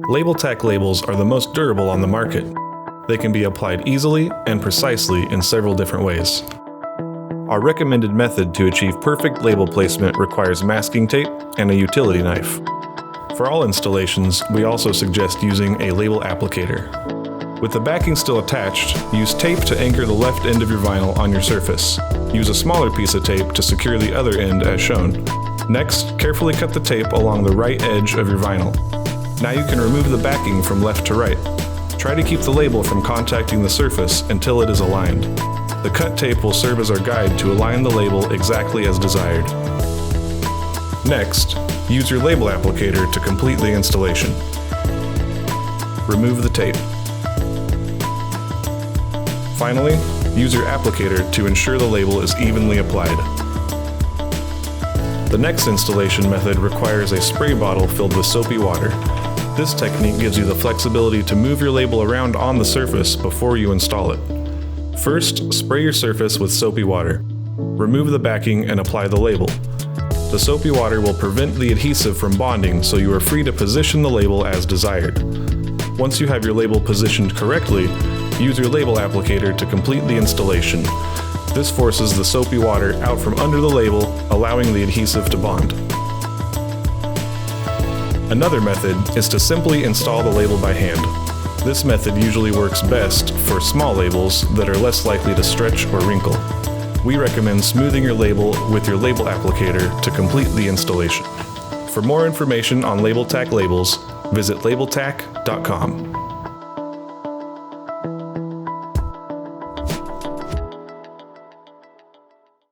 LabelTac labels are the most durable on the market. They can be applied easily and precisely in several different ways. Our recommended method to achieve perfect label placement requires masking tape and a utility knife. For all installations, we also suggest using a label applicator. With the backing still attached, use tape to anchor the left end of your vinyl on your surface. Use a smaller piece of tape to secure the other end as shown. Next, carefully cut the tape along the right edge of your vinyl. Now you can remove the backing from left to right. Try to keep the label from contacting the surface until it is aligned. The cut tape will serve as our guide to align the label exactly as desired. Next, use your label applicator to complete the installation. Remove the tape. Finally, use your applicator to ensure the label is evenly applied. The next installation method requires a spray bottle filled with soapy water. This technique gives you the flexibility to move your label around on the surface before you install it. First, spray your surface with soapy water. Remove the backing and apply the label. The soapy water will prevent the adhesive from bonding, so you are free to position the label as desired. Once you have your label positioned correctly, use your label applicator to complete the installation. This forces the soapy water out from under the label, allowing the adhesive to bond. Another method is to simply install the label by hand. This method usually works best for small labels that are less likely to stretch or wrinkle. We recommend smoothing your label with your label applicator to complete the installation. For more information on LabelTac labels, visit LabelTac.com.